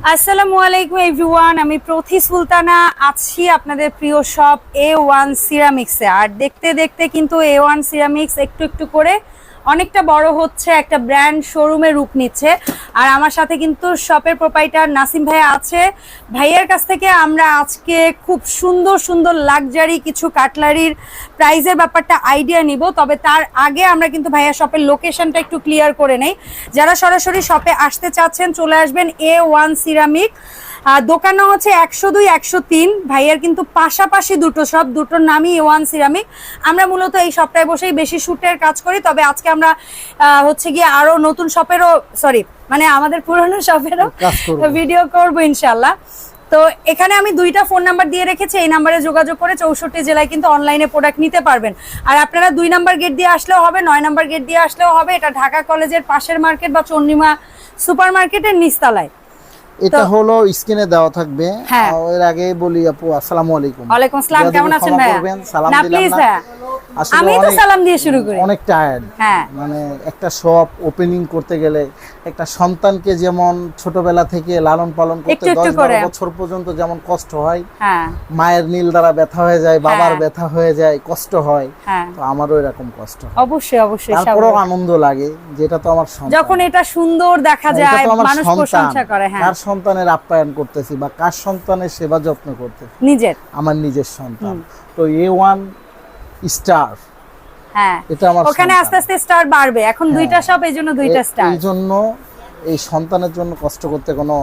আসসালামু আলাইকুম এভরিওয়ান, আমি প্রথি সুলতানা আছি আপনাদের প্রিয় শপ A1 সিরামিক্সে। আর দেখতে দেখতে কিন্তু A1 সিরামিক্স একটু একটু করে অনেকটা বড় হচ্ছে, একটা ব্র্যান্ড শোরুমে রূপ নিচ্ছে। আর আমার সাথে কিন্তু শপের প্রোপাইটার নাসিম ভাইয়া আছে। ভাইয়ার কাছ থেকে আমরা আজকে খুব সুন্দর সুন্দর লাক্সারি কিছু কাটলারির প্রাইজের ব্যাপারটা আইডিয়া নিব। তবে তার আগে আমরা কিন্তু ভাইয়া শপের লোকেশনটা একটু ক্লিয়ার করে নেই। যারা সরাসরি শপে আসতে চাচ্ছেন চলে আসবেন A1 সিরামিক। দোকানও হচ্ছে 102 103। ভাইয়ার কিন্তু পাশাপাশি দুটো শপ, দুটোর নামই A1 সিরামিক। আমরা মূলত এই শপটায় বসেই বেশি শুটের কাজ করি। তবে আজকে আমরা হচ্ছে গিয়ে আরো নতুন শপেরও মানে আমাদের পুরনো শপেরও ভিডিও করবো ইনশাল্লাহ। তো এখানে আমি দুইটা ফোন নাম্বার দিয়ে রেখেছি, এই নাম্বারে যোগাযোগ করে 64 জেলায় কিন্তু অনলাইনে প্রোডাক্ট নিতে পারবেন। আর আপনারা 2 নাম্বার গেট দিয়ে আসলেও হবে, 9 নাম্বার গেট দিয়ে আসলেও হবে। এটা ঢাকা কলেজের পাশের মার্কেট বা চন্ডিমা সুপার মার্কেটের নিচতলায়। এটা হলো স্ক্রিনে দেওয়া থাকবে। হ্যাঁ। এর আগে বলি আপু আসসালামু আলাইকুম। ওয়ালাইকুম আসসালাম, কেমন আছেন ভাইয়া? সালাম না দিলাম প্লিজ না। ভাইয়া, আসলে আমি তো সালাম দিয়ে শুরু করি। অনেক টায়ার্ড। হ্যাঁ। মানে একটা শপ ওপেনিং করতে গেলে একটা সন্তানকে যেমন ছোটবেলা থেকে লালন পালন করতে 10-12 বছর পর্যন্ত যেমন কষ্ট হয়, হ্যাঁ, মায়ের নীল দ্বারা ব্যথা হয়ে যায়, বাবার ব্যথা হয়ে যায়, কষ্ট হয়, হ্যাঁ, তো আমারও এরকম কষ্ট হয়। অবশ্যই অবশ্যই। তারপরেও আনন্দ লাগে যেটা তো আমার সন্তান, যখন এটা সুন্দর দেখা যায়, মানুষ প্রশংসা করে। হ্যাঁ, কার সন্তানের আপ্যায়ন করতেছি বা কার সন্তানের সেবা যত্ন করতেছি, নিজের, আমার নিজের সন্তান। তো A1 স্টার, হ্যাঁ, এটা আমার ওখানে আস্তে আস্তে স্টার বাড়বে। এখন দুইটা শপ, এই জন্য দুইটা স্টার। এই জন্য এই সন্তানের জন্য কষ্ট করতে কোনো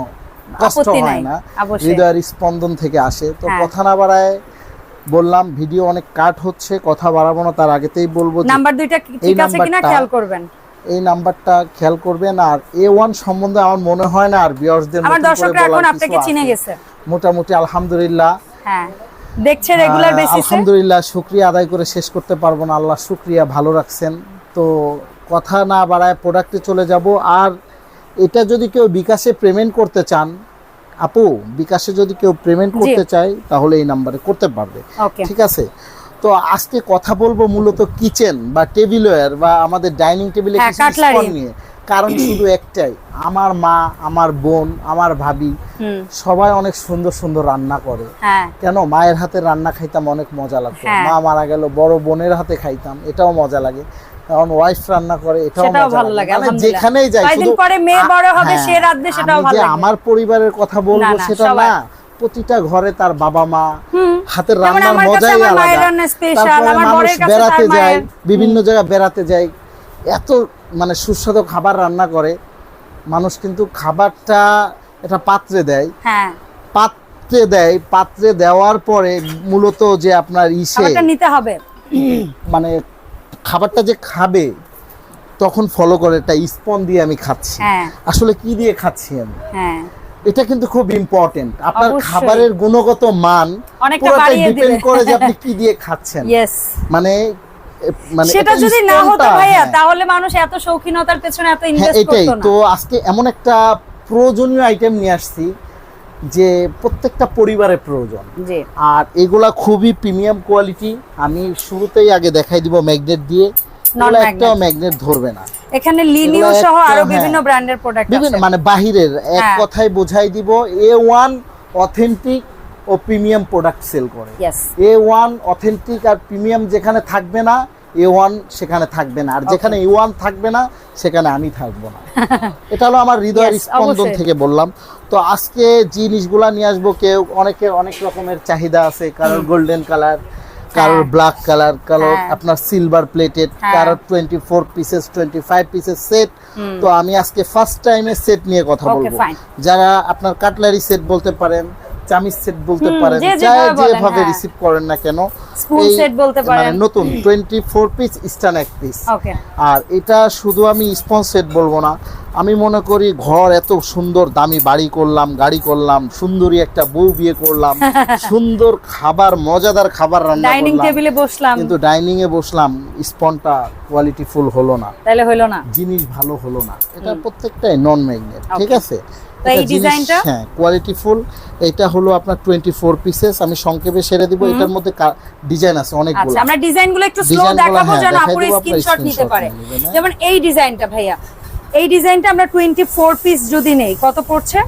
কষ্ট হয় না, অবশ্যই হৃদয়ের স্পন্দন থেকে আসে। তো কথা না বাড়ায় বললাম, ভিডিও অনেক কাট হচ্ছে, কথা বাড়াবো না। তার আগেতেই বলবো নাম্বার দুইটা ঠিক আছে কিনা খেয়াল করবেন, এই নাম্বারটা খেয়াল করবেন। আর A1 সম্বন্ধে আমার মনে হয় না আর ভিউয়ার্সদের আমার দর্শকরা এখন আপনাকে চিনে গেছে মোটামুটি। আলহামদুলিল্লাহ, হ্যাঁ, দেখছে রেগুলার বেসিসে। আলহামদুলিল্লাহ, শুকরিয়া আদায় করে শেষ করতে পারবো না। আল্লাহ শুকরিয়া, ভালো রাখছেন। তো কথা না বাড়ায় প্রোডাক্টে চলে যাব। আর এটা যদি কেউ বিকাশে পেমেন্ট করতে চান, আপু বিকাশে যদি কেউ পেমেন্ট করতে চায় তাহলে এই নাম্বারে করতে পারবে, ঠিক আছে? তো আজকে কথা বলবো মূলত কিচেন বা টেবিলওয়্যার বা আমাদের ডাইনিং টেবিলে কিছু স্পন নিয়ে। কারণ শুধু একটাই, আমার মা, আমার বোন, আমার ভাবি সবাই অনেক সুন্দর সুন্দর রান্না করে। কেন? মায়ের হাতে রান্না খাইতাম, অনেক মজা লাগতো। মা মারা গেল, বড় বোনের হাতে খাইতাম, এটাও মজা লাগে। কারণ ওয়াইফ রান্না করে, এটাও ভালো লাগে। মানে যেখানেই যাই, শুধু পরে মেয়ে বড় হবে সে রাঁধবে, সেটাও ভালো লাগে। আমার পরিবারের কথা বলবো সেটা না, প্রতিটা ঘরে তার বাবা মা হাতের রান্নার মজাই আলাদা। তারপরে মানুষ বেড়াতে যায়, বিভিন্ন জায়গায় বেড়াতে যায়, এত মানে সুস্বাদু খাবার রান্না করে মানুষ। কিন্তু খাবারটা এটা পাত্রে দেয়, পাত্রে দেওয়ার পরে মূলত যে আপনার নিতে হবে, মানে খাবারটা যে খাবে তখন ফলো করে এটা স্পন দিয়ে আমি খাচ্ছি, আসলে কি দিয়ে খাচ্ছি আমি, এটা কিন্তু খুব ইম্পর্টেন্ট। আপনার খাবারের গুণগত মান পুরোটাই ডিপেন্ড করে যে আপনি কি দিয়ে খাচ্ছেন। মানে সেটা যদি না হতো ভাইয়া, তাহলে মানুষ এত শৌখিনতার পেছনে এত ইনভেস্ট করতো না। তো আজকে এমন একটা প্রয়োজনীয় আইটেম নিয়ে আসছি যে প্রত্যেকটা পরিবারের প্রয়োজন। আর এগুলা খুবই প্রিমিয়াম কোয়ালিটি। আমি শুরুতেই আগে দেখাই দিব ম্যাগনেট দিয়ে, একটা ম্যাগনেট ধরবে না। এখানে লিনিও সহ আরো বিভিন্ন ব্র্যান্ডের প্রোডাক্ট আছে, মানে বাহিরের এক কথায় বোঝাই দিব। A1 অথেন্টিক ও প্রিমিয়াম প্রোডাক্ট সেল করে। A1 অথেন্টিক আর প্রিমিয়াম যেখানে থাকবে না, A1 সেখানে থাকবে না। আর যেখানে A1 থাকবে না, সেখানে আমি থাকবো না। এটা হলো আমার হৃদয়ের স্পন্দন থেকে বললাম। তো আজকে জিনিসগুলা নিয়ে আসবো। কেউ অনেকের অনেক রকমের চাহিদা আছে, কারোর গোল্ডেন কালার, কারোর ব্ল্যাক কালার, কারোর আপনার সিলভার প্লেটেড, কারোর 24 পিসেস 25 পিসেস সেট। তো আমি আজকে ফার্স্ট টাইমে সেট নিয়ে কথা বলবো। যারা আপনার কাটলারি সেট বলতে পারেন, চামিচ সেট বলতে পারেন, যেভাবে রিসিভ করেন না কেন, স্পুন সেট বলতে পারেন, মানে নতুন 24 পিস স্টান এক পিস। আর এটা শুধু আমি স্পন সেট বলবো না, আমি মনে করি ঘর এত সুন্দর দামি বাড়ি করলাম, গাড়ি করলাম, সুন্দরী একটা বউ বিয়ে করলাম, সুন্দর খাবার, মজাদার খাবার রান্না করলাম, ডাইনিং টেবিলে বসলাম, কিন্তু ডাইনিং এ বসলাম, স্পনটা কোয়ালিটি ফুল হলো না, তাহলে হলো না, জিনিস ভালো হলো না। এটা প্রত্যেকটাই নন ম্যাগনেট, ঠিক আছে? এই ডিজাইনটা হ্যাঁ কোয়ালিটি ফুল। এটা হলো আপনার 24 পিসেস। আমি সংক্ষেপে সেরে দিব। এটার মধ্যে ডিজাইন আছে অনেকগুলো। আচ্ছা, আমরা ডিজাইনগুলো একটু স্লো দেখাবো যেন আপুরা স্ক্রিনশট নিতে পারে। যেমন এই ডিজাইনটা ভাইয়া, এই ডিজাইনটা আমরা 24 পিস যদি নেই কত পড়ছে?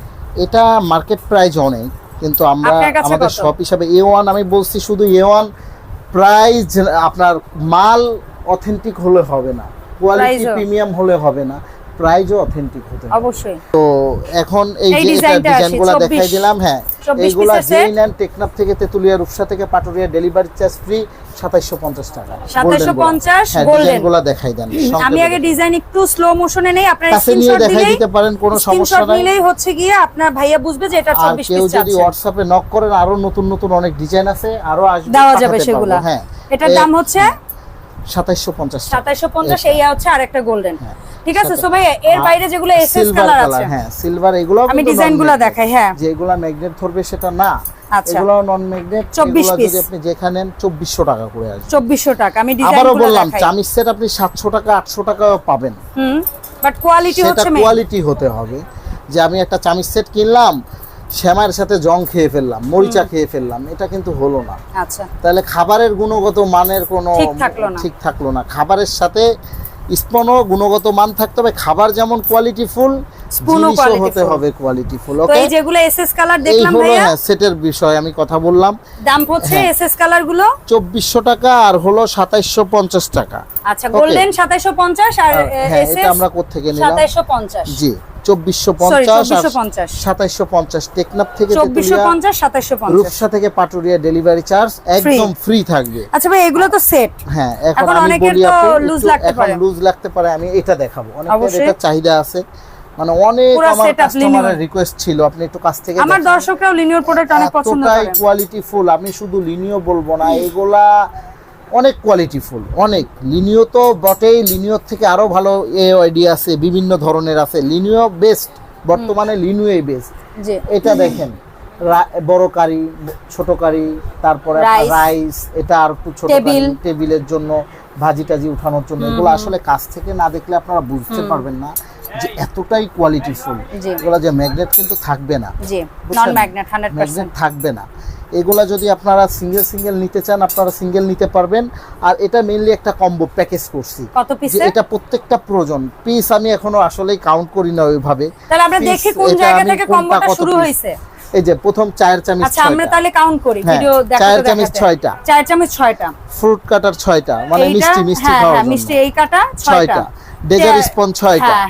এটা মার্কেট প্রাইস অনেক, কিন্তু আমরা আপনার কাছে আমাদের কত? শপ হিসাবে A1 আমি বলছি শুধু A1 প্রাইস, আপনার মাল অথেন্টিক হলে হবে না, কোয়ালিটি Price ও? প্রিমিয়াম হলে হবে না, প্রাইসও অথেন্টিক হতে হবে। অবশ্যই। তো এখন এই এই যে এটা ডিজাইনটা আছে, ডিজাইনগুলো 24 দেখাই দিলাম, হ্যাঁ 24 এইগুলা পিসের যেই set। নেন টেকনাফ থেকে তেতুলিয়া রূপসা থেকে পাটুরিয়া ডেলিভারি চার্জ ফ্রি 2750 টাকা। 2750 হ্যাঁ golden। ডিজাইনগুলো দেখাই দেন আমি আগে ডিজাইন একটু স্লো মোশনে নেই, আপনারা কাছে নিয়ে স্ক্রিনশট দেখাই দিলেই দিতে পারেন, কোনো সমস্যা স্ক্রিনশট নাই। নিলেই হচ্ছে গিয়ে আপনার ভাইয়া বুঝবে যে এটা আর 24 কেউ পিস যদি চাচ্ছে। হোয়াটসঅ্যাপে নক করেন আরো নতুন নতুন অনেক ডিজাইন আছে, আরো আসবে, দেওয়া পাঠাতে যাবে পারবো। সেগুলা। হ্যাঁ এটার দাম হচ্ছে 2750 টাকা। 2750, এই হচ্ছে আরেকটা গোল্ডেন। ঠিক আছে, সাথে- সো ভাই এর বাইরে যেগুলো এসএস সিলভার কালার কালার, আছে, হ্যাঁ সিলভার, এগুলো আমি ডিজাইনগুলো দেখাই। হ্যাঁ যেগুলা ম্যাগনেট ধরবে সেটা না, আচ্ছা। এগুলো নন ম্যাগনেট। 24 এগুলো পিস। যদি আপনি যেখানে নেন 2400 টাকা করে আসবে। 2400 টাকা। আমি আবারও ডিজাইনগুলো বললাম দেখাই। চামিজ সেট আপনি 700 টাকা 800 টাকাও পাবেন, বাট কোয়ালিটি সেটা হচ্ছে মেইন। কোয়ালিটি হতে হবে। যে আমি একটা চামিজ সেট কিনলাম, শ্যামার সাথে জং খেয়ে ফেললাম, মরিচা খেয়ে ফেললাম, এটা কিন্তু হলো না। আচ্ছা, তাহলে খাবারের গুণগত মানের কোনো ঠিক থাকলো না। খাবারের সাথে স্পনও গুণগত মান থাকতে হবে, খাবার যেমন কোয়ালিটি ফুল, স্পুনও জিনিসও হতে হবে কোয়ালিটি ফুল। তো ওকে, এই যেগুলো এসএস কালার এই দেখলাম হলো ভাইয়া, হ্যাঁ সেটের বিষয় আমি কথা বললাম। দাম হচ্ছে হ্যাঁ। এসএস কালার গুলো 2400 টাকা আর হলো 2750 টাকা। আচ্ছা, গোল্ডেন 2750 আর হ্যাঁ এসএস এটা আমরা কোত্থেকে নিলাম? 2750। জি 2450 আর 2450 2750 টেকনাফ থেকে 2450 2750। রূপসা থেকে পাটুরিয়া ডেলিভারি চার্জ একদম ফ্রি থাকবে। আচ্ছা ভাই, এগুলো তো সেট। হ্যাঁ এখন এখন আমি অনেকের বলি তো আপু লুজ একটু লাগতে এখন পারে। লুজ লাগতে পারে, আমি এটা দেখাবো। অনেকের অবশ্যই। এটা চাহিদা আছে, মানে অনেক পুরো আমার setup কাস্টমারের linear। রিকোয়েস্ট ছিল আপনি একটু কাছ থেকে আমার দেখেন। দর্শকরাও লিনিয়ার প্রোডাক্ট অনেক পছন্দ এতটাই করে। কোয়ালিটি ফুল, আমি শুধু লিনিও বলবো না, এগুলা অনেক কোয়ালিটি ফুল, অনেক লিনিও তো বটেই, লিনিওর থেকে আরো ভালো এআইডি আছে, বিভিন্ন ধরনের আছে। লিনিও বেস্ট, বর্তমানে লিনিওই বেস্ট। জি, এটা দেখেন বড় কারি, ছোট কারি, তারপরে Rice। রাইস, এটা আর একটু ছোট টেবিল। কারি, টেবিলের জন্য, ভাজি টাজি উঠানোর জন্য। এগুলো আসলে কাছ থেকে না দেখলে আপনারা বুঝতে পারবেন না যে এতটাই কোয়ালিটি ফুল। জি। এগুলো যে ম্যাগনেট কিন্তু থাকবে না, জি, নন বুঝছেন? ম্যাগনেট 100%। ম্যাগনেট থাকবে না। এগুলা যদি আপনারা সিঙ্গেল নিতে চান আপনারা সিঙ্গেল নিতে পারবেন। আর এটা মেইনলি একটা কম্বো প্যাকেজ করছি, কত যে পিসে? এটা প্রত্যেকটা প্রয়োজন পিস আমি এখনো আসলেই কাউন্ট করি না ওইভাবে। তাহলে আমরা Piece, দেখি কোন এটা জায়গা আমি থেকে কোনটা কম্বোটা কত শুরু piece। হয়েছে। এই যে প্রথম চায়ের চামচ আচ্ছা, আমরা 6টা, তাহলে কাউন্ট করি। হ্যাঁ, ভিডিও চায়ের দেখাতে চামচ দেখাতে। 6টা, চায়ের চামচ 6টা, ফ্রুট কাটার 6টা, মানে এইটা, মিষ্টি হ্যাঁ খাওয়ার হ্যাঁ জন্য মিষ্টি এই কাটা 6টা, ডেজার্ট স্পঞ্জ 6টা, হ্যাঁ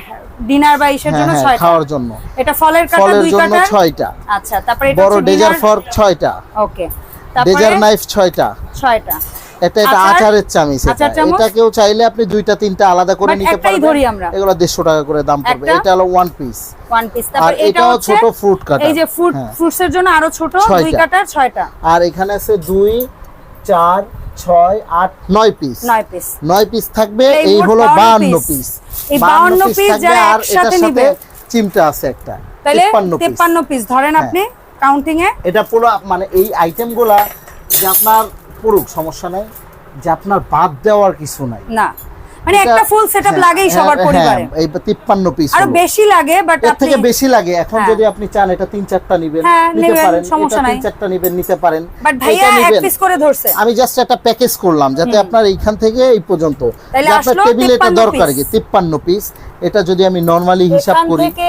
ডিনার বা ইসের জন্য 6টা, খাওয়ার জন্য, এটা ফলের কাটা ফলের 2 জন্য কাটা। 6টা, আচ্ছা, তারপরে এটা বড় হচ্ছে ডেজার dinner- ফর্ক 6টা, ওকে, তারপরে ডেজার নাইফ 6টা, 6টা। এটা আচার? আচারের চামচ। আচার চামচ? এটা কেউ চাইলে আপনি 2টা 3টা আলাদা করে But নিতে একটাই পারবেন। ধরি আমরা। এগুলো 150 টাকা করে দাম পড়বে। একটা? এটা হলো ওয়ান পিস। One piece. আর তারপর এটা এটাও হচ্ছে ছোট ফ্রুট কাটা, এই যে হ্যাঁ। ফ্রুটসের জন্য আরো ছোট 2 6টা। কাটার 6টা, আর এখানে আছে 2 4 6 8 9 পিস। 9 পিস। 9 পিস থাকবে। এই এই মোট হলো 52 52 piece। পিস। এই 52 পিস থাকবে। যারা আর একসাথে এটার নিবে, সাথে চিমটা আছে একটা, তাহলে 53 পিস। 53 পিস ধরেন হ্যাঁ। আপনি কাউন্টিং এ। এটা পুরো মানে এই আইটেমগুলা যে আপনার পুরো সমস্যা নাই, যে আপনার বাদ দেওয়ার কিছু নাই। না, মানে একটা ফুল সেটআপ হ্যাঁ, লাগেই সবার পরিবারে। এই 53 পিস আরো বেশি লাগে, বাট এর আপনি থেকে বেশি লাগে। এখন হ্যাঁ। যদি আপনি চান এটা 3-4টা নেবেন, হ্যাঁ, নিতে নেবেন, পারেন। সমস্যা এটা নাই। 3-4টা নেবেন, নিতে পারেন। বাট ভাইয়া এটা এক নিবেন। পিস করে ধরছে। আমি জাস্ট একটা প্যাকেজ করলাম যাতে আপনার এইখান থেকে এই পর্যন্ত, তাইলে যে আপনার আসলো টেবিলে এটা 53 দরকার কি piece। 53 পিস। এটা যদি আমি নরমালি হিসাব এখান করি, থেকে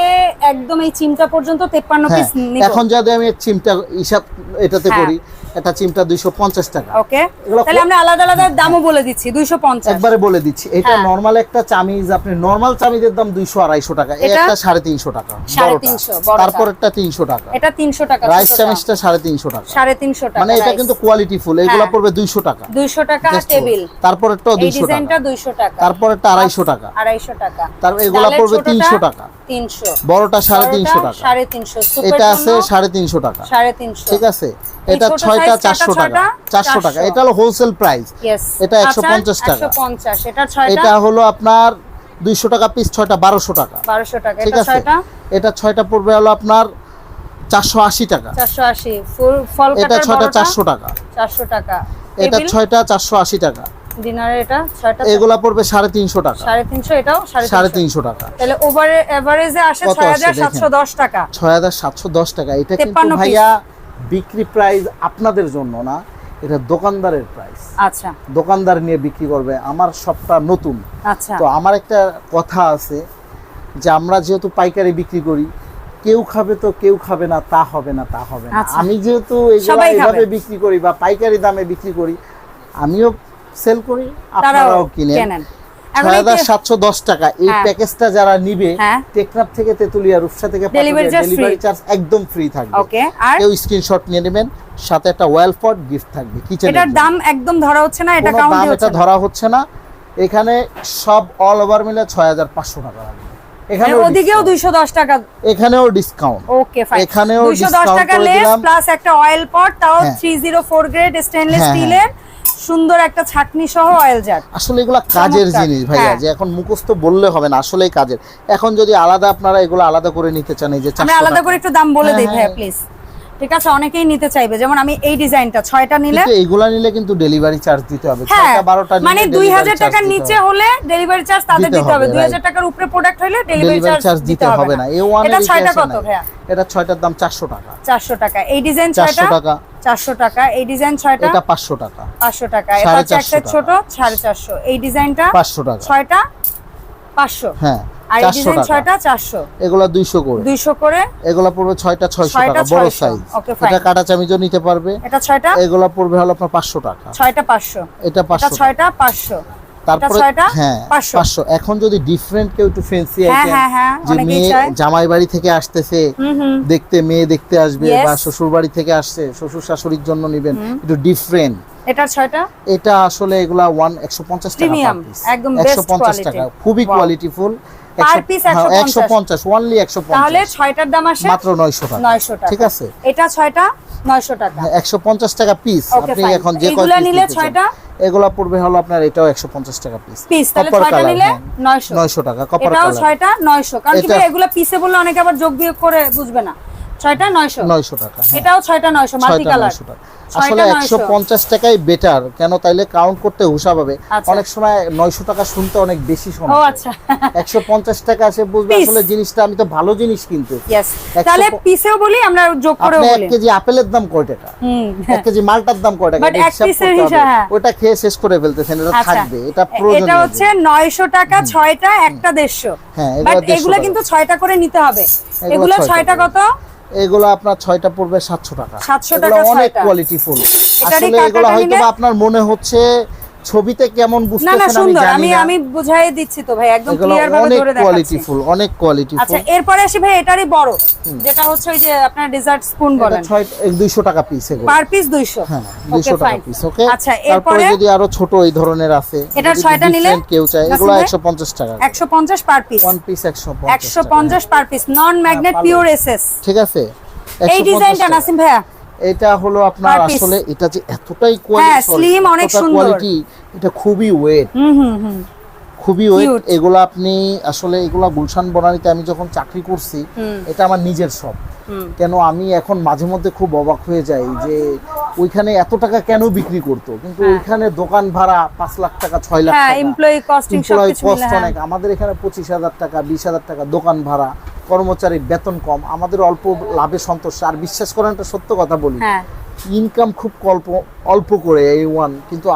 একদম এই চিমটা পর্যন্ত 53 হ্যাঁ, পিস নিব। এখন যদি আমি চিমটা হিসাব এটাতে হ্যাঁ। করি, একটা চিমটা 250 টাকা। ওকে, এগুলো তাহলে আমরা আলাদা আলাদা দামও বলে দিচ্ছি। 250 একবারে বলে দিচ্ছি। এটা হ্যাঁ। নরমাল একটা চামিজ, আপনি নরমাল চামিজের দাম 200-250 টাকা। এই এটা একটা 350 টাকা, 350 বড়টা। তারপর একটা 300 টাকা, এটা 300 টাকা। রাইস চামিজটা 350 টাকা। 350 টাকা। মানে এটা কিন্তু কোয়ালিটি ফুল, এগুলো হ্যাঁ। পড়বে 200 টাকা। 200 টাকা Just টেবিল। তারপর একটা এই 200 ডিজাইনটা টাকা, 200 টাকা। তারপর একটা 250 টাকা, 250 টাকা। তারপর এগুলো ডালের পড়বে ছোটটা 300 টাকা, 300, বড়টা 350 টাকা, 350, সুপার এটা আছে জন্য 350 টাকা। 350। ঠিক আছে, এই এটা ছোট 6টা size 400 টাকা, 400 টাকা। এটা হলো হোলসেল প্রাইস। Yes, এটা 150 টাকা। 150, এটা 6টা এটা হলো আপনার 200 টাকা পিস, 6টা 1200 টাকা। 1200 টাকা। ঠিক এটা আছে, 6টা এটা 6টা পড়বে হলো আপনার 480 টাকা। 480, ফুল ফল এটা কাটার 6টা বড়টা 400 টাকা। 400 টাকা। এটা টেবিল 6টা 480 টাকা। ডিনারে এটা 6টা এগুলা পড়বে 350 টাকা, 350, এটাও 350। 350 টাকা। তাহলে এভারেজে আসে কত আসে 6710 টাকা। 6710 টাকা। এটা কিন্তু 53 piece। ভাইয়া বিক্রি প্রাইস আপনাদের জন্য না, এটা দোকানদারের প্রাইস। আচ্ছা দোকানদার নিয়ে বিক্রি করবে। আমার সবটা নতুন, আচ্ছা। তো আমার একটা কথা আছে যে আমরা যেহেতু পাইকারি বিক্রি করি, কেউ খাবে তো কেউ খাবে না তা হবে না, তা হবে না। আচ্ছা। আমি যেহেতু এগুলো সবাই খাবে। এইভাবে বিক্রি করি বা পাইকারি দামে বিক্রি করি, আমিও সেল করি, তারাও আপনারাও কিনেন। কেনেন। এখন এই যে- ৬৭১০ টাকা এই হ্যাঁ। প্যাকেজটা যারা নিবে, হ্যাঁ। টেকনাফ থেকে তেতুলিয়া রূপসা থেকে Delivery charge delivery free। Charge একদম ফ্রি থাকবে। ওকে, আর কেউ স্ক্রিনশট নিয়ে নেবেন, সাথে একটা ওয়েল পট গিফট থাকবে কিচেন। এটার দাম একদম ধরা হচ্ছে না, এটা কোনো কাউন্ট দাম হচ্ছে এটা না। ধরা হচ্ছে না। এখানে সব অল ওভার মিলে ৬৫০০ টাকা লাগবে। এখানে ওদিকেও 210 টাকা। এখানেও ডিসকাউন্ট। ওকে ফাইন, এখানেও 210 ডিসকাউন্ট টাকা করে লেস দিলাম। প্লাস একটা অয়েল পট, তাও হ্যাঁ। 304 গ্রেড স্টেনলেস হ্যাঁ, স্টিলের সুন্দর একটা ছাকনি সহ অয়েল জার। আসলে এগুলা কাজের চমৎকার। জিনিস ভাইয়া, হ্যাঁ। যে এখন মুখস্থ বললে হবে না, আসলেই কাজের। এখন যদি আলাদা আপনারা এগুলো আলাদা করে নিতে চান, এই যে আমরা 400 আলাদা টাকা। করে একটু দাম বলে হ্যাঁ, দেই ভাইয়া হ্যাঁ। প্লিজ। ঠিক আছে, অনেকেই নিতে চাইবে, যেমন আমি এই ডিজাইনটা 6টা নিলে, কিন্তু এগুলা নিলে কিন্তু ডেলিভারি চার্জ দিতে হবে। হ্যাঁ 6টা 12টা মানে 2000 টাকার নিচে হলে ডেলিভারি চার্জ তাদের দিতে হবে, 2000 টাকার উপরে প্রোডাক্ট হলে ডেলিভারি ডেলিভারি চার্জ দিতে হবে না। A1 এটা এর 6টা ইতিহাসে কত নাই। ভাইয়া? এটা 6টার দাম 400 টাকা। 400 টাকা। এই ডিজাইন 400 6টা টাকা। 400 টাকা। এই ডিজাইন 6টা এটা 500 টাকা। 500 টাকা। এটা হচ্ছে একটা 450 ছোট 450। এই ডিজাইনটা 500 টাকা। 6টা 500। হ্যাঁ আর এই 400 ডিজাইন টাকা। 6টা 400। এগুলা 200 করে। 200 করে। এগুলা পড়বে 6টা 600 6টা টাকা, বড় 600 সাইজ। Okay fine. এটা কাটা চামিজও নিতে পারবে। এটা 6টা এগুলা পড়বে হলো আপনার 500 টাকা। 6টা 500। এটা এটা 500 টাকা। 6টা 500। তারপরে 6টা হ্যাঁ 500। 500। এখন যদি ডিফারেন্ট কেউ একটু ফ্যান্সি হ্যাঁ, আইটেম, হ্যাঁ, হ্যাঁ, যে অনেকেই মেয়ে চায়। জামাই বাড়ি থেকে আসতেছে দেখতে, মেয়ে দেখতে আসবে, Yes. বা শ্বশুর বাড়ি থেকে আসছে, শ্বশুর শাশুড়ির জন্য নেবেন, একটু ডিফারেন্ট। এটার 6টা এটা আসলে এগুলা 150 টাকা Premium, per piece। একদম best 150 টাকা, quality। খুবই Wow. কোয়ালিটিফুল। Per piece 150 only 150। তাহলে 6টার দাম আসে মাত্র 900 টাকা। 900 টাকা। ঠিক আছে, এটা 6টা 900 টাকা। 150 টাকা পিস। Okay, আপনি fine. এখন যে কয় এগুলা piece নিলে নিতে চান, 6টা? এগুলা পড়বে হলো আপনার, এটাও 150 টাকা পিস। পিস তাহলে কপার 6টা কালার, নিলে হ্যাঁ 900। 900 টাকা কপার এটাও কালার। 6টা 900, কারণ কি এটা- ভাই এগুলা পিসে বললে অনেকে আবার যোগ বিয়োগ করে বুঝবে না। 6টা 900। 900 টাকা। হ্যাঁ। এটাও 6টা 900 মাল্টি 6টা কালার। 900 টাকা। আসলে 150 টাকাই বেটার, কেন তাইলে কাউন্ট করতে হুসাব হবে। আচ্ছা। অনেক সময় 900 টাকা শুনতে অনেক বেশি শোনা ও যায়। আচ্ছা। 150 টাকা আসে বুঝবে Piece। আসলে জিনিসটা, আমি তো ভালো জিনিস কিনতে। ইয়েস, 100 তাহলে পিসেও বলি আমরা যোগ করেও আপনি 1 বলি। কেজি আপেলের দাম কয় টাকা? 1 কেজি মালটার দাম কয় টাকা? But এটা এক হিসাব পিসের করতে হবে। হিসাব, হ্যাঁ। ওটা খেয়ে শেষ করে ফেলতেছেন, এটা আচ্ছা, থাকবে, এটা এটা প্রয়োজনীয়। হচ্ছে 900 টাকা 6টা, একটা 150। হ্যাঁ, বাট এগুলা 150 এগুলা টাকা। কিন্তু 6টা করে নিতে হবে। এগুলা এগুলা 6টা 6টা করে। কত? এগুলো আপনার 6টা পড়বে 700 টাকা। 700 এগুলো টাকা অনেক 6টা। কোয়ালিটিফুল। এটারই আসলে এগুলো কাটাটা হয়তো নিলে? বা আপনার মনে হচ্ছে ছবিতে কেমন না না বুঝতেছেন আমি সুন্দর, জানি আমি না। আমি বুঝাই দিচ্ছি তো ভাই, একদম এগুলো ক্লিয়ার ভাবে অনেক ধরে দেখাচ্ছি। কোয়ালিটিফুল, অনেক কোয়ালিটিফুল। আচ্ছা, এরপরে আসি ভাই এটারই বড়, যেটা হচ্ছে ওই যে আপনার ডেজার্ট স্পুন এটা বলেন, 200 টাকা পিস এগুলো। Per piece 200। হ্যাঁ, ওকে 200 টাকা ফাইন। পিস। ওকে, আচ্ছা, তারপরে এরপরে যদি আরো ছোট এই ধরনের আছে, এটার যদি 6টা নিলে? different কেউ চায়, নাসিম এগুলো ভাই? 150 টাকা। 150 per piece. One piece 150 150 per piece, non magnet পারলে। Pure SS. ঠিক আছে, এই 150 ডিজাইনটা টাকা। নাসিম ভাইয়া এটা হলো আপনার Per piece। আসলে এটা যে এতটাই হ্যাঁ, কোয়ালিটি, slim, অনেক সুন্দর। কোয়ালিটি, এটা খুবই ওয়েট, খুবই ওয়েট। Cute। এগুলো আপনি আসলে এগুলা গুলশান বনানীতে আমি যখন চাকরি করছি, এটা আমার নিজের শপ। কেন আমি এখন মাঝে মধ্যে খুব অবাক হয়ে যাই যে ওইখানে এত টাকা কেন বিক্রি করতো, কিন্তু ওইখানে দোকান ভাড়া 5 লাখ টাকা 6 লাখ হ্যাঁ, টাকা, এমপ্লয়ি কস্টিং এমপ্লয়ি সবকিছু কস্ট মিলে, হ্যাঁ। অনেক। আমাদের এখানে 25,000 টাকা 20,000 টাকা দোকান ভাড়া, কর্মচারীর বেতন কম, আমাদের অল্প লাভে সন্তোষ। আর বিশ্বাস করেন, একটা সত্য কথা বলি, হ্যাঁ, ইনকাম খুব অল্প করে A1, কিন্তু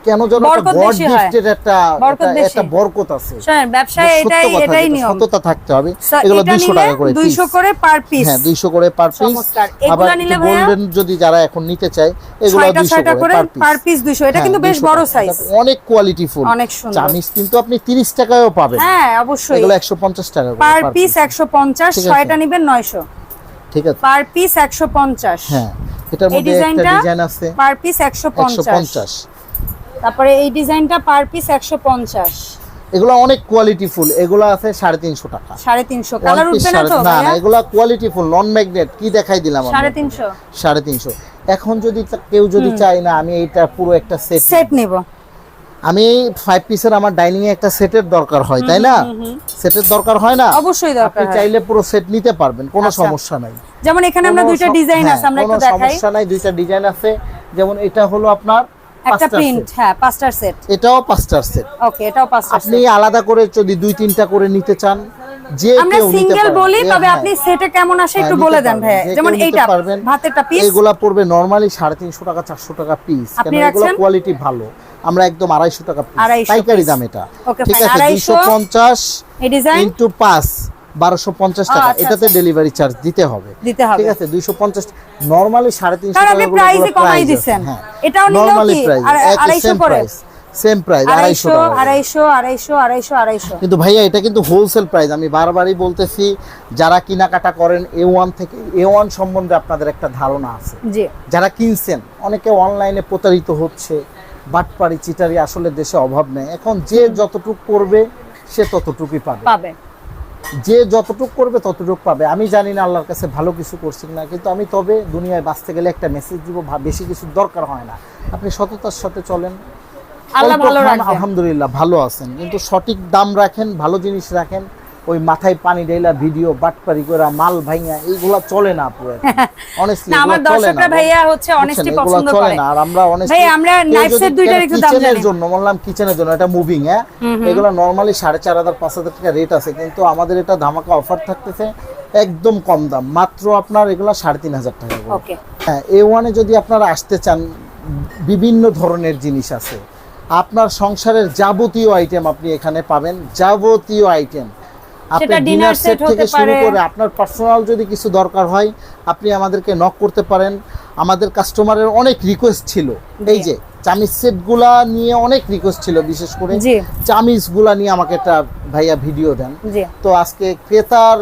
কেন যেন একটা বরকত গড বেশি হয়। গিফটেড একটা বরকত বেশি। একটা বরকত আছে। শোনেন, ব্যবসায় সত্য এটাই কথা, এটাই যেটা নিয়ম। সততা থাকতে হবে। So, এগুলো এটা 200 নিলে টাকা করে 200 piece। করে পার পিস। হ্যাঁ, 200 করে পার পিস। চমৎকার। আবার এগুলা নিলে ভাইয়া? গোল্ডেন যদি যারা এখন নিতে চায়, এগুলো 6টা 200 করে পার পিস 200। এটা কিন্তু বেশ বড় সাইজ, অনেক কোয়ালিটিফুল, অনেক সুন্দর। চামিজ কিন্তু আপনি 30 টাকায়ও পাবেন। হ্যাঁ অবশ্যই। এগুলো 150 টাকা করে পার per পিস piece। 150, ঠিক আছে। 6টা নেবেন 900। ঠিক আছে, পার পিস 150। হ্যাঁ, এটার এই মধ্যে একটা ডিজাইনটা ডিজাইন আছে পার পিস 150। 150। তারপরে এই ডিজাইনটা পার পিস 150। এগুলো অনেক কোয়ালিটিফুল, এগুলো আছে 350 টাকা। 350 One কালার piece উঠবে না তো না, ভাইয়া? এগুলো কোয়ালিটিফুল, নন ম্যাগনেট। কি দেখাই দিলাম আমি? 350। 350। এখন যদি কেউ যদি চায় না আমি এইটা পুরো একটা সেট, সেট নিব, আমি 5 পিসের আমার ডাইনিং এ একটা সেটের দরকার হয়, তাই না? সেটের দরকার হয় না? অবশ্যই দরকার আপনি হয়। চাইলে পুরো সেট নিতে পারবেন, কোনো আচ্ছা। সমস্যা নাই। যেমন এখানে আমরা কোনো দুইটা সম- ডিজাইন হ্যাঁ, আছে, আমরা কোনো একটু দেখাই। সমস্যা নাই, দুইটা ডিজাইন আছে। যেমন এটা হলো আপনার একটা 5টা প্রিন্ট, set। হ্যাঁ 5টার সেট। এটাও 5টার সেট। ওকে, এটাও 5টার আপনি সেট। আলাদা করে যদি 2-3টা করে নিতে চান, যে আমরা কেউ নিতে সিঙ্গেল পারেন। বলি, তবে হ্যাঁ, আপনি সেটে কেমন আসে একটু হ্যাঁ, বলে নিতে দেন পারবেন। ভাইয়া। যে যেমন কেউ নিতে এইটা পারবেন। ভাতেরটা পিস এগুলা পড়বে নরমালি 350 টাকা 400 টাকা পিস। আপনি কেন এগুলো রাখছেন? কোয়ালিটি ভালো, আমরা একদম 250 টাকা পিস, 250 পাইকারি piece। দাম এটা। Okay, ঠিক fine, আছে, 250 250 এই ডিজাইন ইনটু 5 1250 টাকা, আচ্ছা, এটাতে ডেলিভারি চার্জ দিতে হবে। ঠিক আছে, 250 নরমালি 350 কারণ টাকা আপনি করে প্রাইসে কমাই প্রাইস দিছেন। হ্যাঁ, এটাও নিলেও নরমালি কি প্রাইস একই 250 সেম করে? প্রাইস, সেম প্রাইস 250 টাকা। 250 কিন্তু ভাইয়া এটা কিন্তু হোলসেল প্রাইস, আমি বারবারই বলতেছি, যারা কেনাকাটা করেন A1 থেকে, A1 সম্বন্ধে আপনাদের একটা ধারণা আছে। জি, যারা কিনছেন, অনেকে অনলাইনে প্রতারিত হচ্ছে, বাটপাড়ি চিটারি আসলে দেশে অভাব নেই। এখন যে যতটুক করবে সে ততটুকুই পাবে, যে যতটুক করবে ততটুক পাবে। আমি জানি না আল্লাহর কাছে ভালো কিছু করছি না, কিন্তু আমি তবে দুনিয়ায় বাঁচতে গেলে একটা মেসেজ দিব, বেশি কিছু দরকার হয় না। আপনি সততার সাথে চলেন, আল্লাহ অল্প ভালো খান, রাখবে। আলহামদুলিল্লাহ ভালো আছেন, কিন্তু সঠিক দাম রাখেন, ভালো জিনিস রাখেন। ওই মাথায় পানি ঢেলা ভিডিও, বাটপারি করে মাল ভাঙা, এইগুলা চলে না আপু। অনেস্টলি না, আমার দর্শকরা ভাইয়া হচ্ছে অনেস্টি পছন্দ চলে করে না। আর আমরা অনেস্টলি ভাই আমরা নাইফ সেট দুইটার একটু দাম কিচেনের জানি। জন্য বললাম, কিচেনের জন্য এটা মুভিং, হ্যাঁ এগুলো নরমালি 4500 5000 টাকা রেট আছে, কিন্তু আমাদের এটা ধামাকা অফার থাকতেছে, একদম কম দাম, মাত্র আপনার এগুলো 3500 টাকা করে। ওকে, হ্যাঁ, A1 এ যদি আপনারা আসতে চান, বিভিন্ন ধরনের জিনিস আছে, আপনার সংসারের যাবতীয় আইটেম আপনি এখানে পাবেন, যাবতীয় আইটেম। আপনি সেটা ডিনার dinner সেট set থেকে হতে শুরু পারে। করে আপনার পার্সোনাল যদি কিছু দরকার হয়, আপনি আমাদেরকে নক করতে পারেন। আমাদের কাস্টমারের অনেক রিকোয়েস্ট ছিল, এই যে চামিচ সেটগুলা নিয়ে অনেক রিকোয়েস্ট ছিল, বিশেষ করে জি চামিচগুলা নিয়ে আমাকে একটা ভাইয়া ভিডিও দেন। জি, তো আজকে ক্রেতার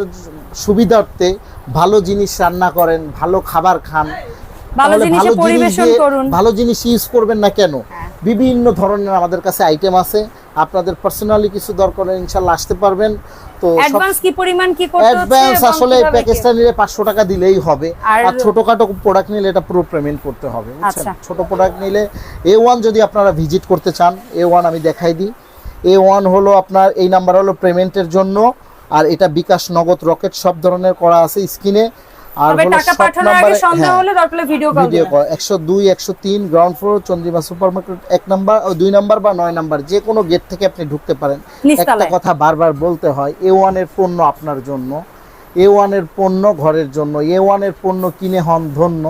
সুবিধার্থে ভালো জিনিস রান্না করেন, ভালো খাবার খান, ভালো তাহলে জিনিসে পরিবেশন দিয়ে করুন। ভালো জিনিস ইউজ করবেন না কেন? হ্যাঁ। বিভিন্ন ধরনের আমাদের কাছে আইটেম আছে, আপনাদের পার্সোনালি কিছু দরকার হলে ইনশাআল্লাহ আসতে পারবেন। তো অ্যাডভান্স কি পরিমাণ কি করতে হচ্ছে? অ্যাডভান্স এবং আসলে কিভাবে কি? প্যাকেজটা নিলে 500 টাকা দিলেই হবে, আর- আর ছোটখাটো প্রোডাক্ট নিলে এটা পুরো পেমেন্ট করতে হবে, বুঝছেন? আচ্ছা। ছোট প্রোডাক্ট নিলে A1 যদি আপনারা ভিজিট করতে চান, A1 আমি দেখাই দিই। A1 হলো আপনার, এই নাম্বার হলো পেমেন্টের জন্য, আর এটা বিকাশ, নগদ, রকেট সব ধরনের করা আছে স্ক্রিনে। আর তবে হলো টাকা শপ পাঠানোর আগে নাম্বারে, সন্দেহ হলে দরকার ভিডিও কল ভিডিও দিবেন। Call 102 103 ground floor Chandrima supermarket 1 number ও 2 নাম্বার বা 9 নাম্বার, যে কোনো গেট থেকে আপনি ঢুকতে পারেন। একটা নিচতলায়। কথা বারবার বলতে হয়, A1 এর পণ্য আপনার জন্য, A1 এর পণ্য ঘরের জন্য, A1 এর পণ্য কিনে হন ধন্য,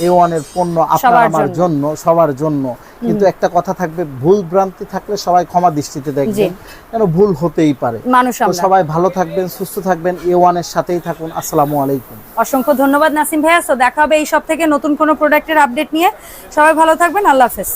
A1 এর পণ্য আপনার সবার আমার জন্য, সবার জন্য। কিন্তু একটা কথা থাকবে, ভুল ভ্রান্তি থাকলে সবাই ক্ষমা দৃষ্টিতে দেখবেন, কেন ভুল হতেই পারে। মানুষ তো আমরা। সবাই ভালো থাকবেন, সুস্থ থাকবেন, A1 এর সাথেই থাকুন। আসসালামু আলাইকুম। অসংখ্য ধন্যবাদ নাসিম ভাইয়া। সো দেখা হবে এই সব থেকে নতুন কোনো প্রোডাক্টের আপডেট নিয়ে। সবাই ভালো থাকবেন, আল্লাহ হাফেজ।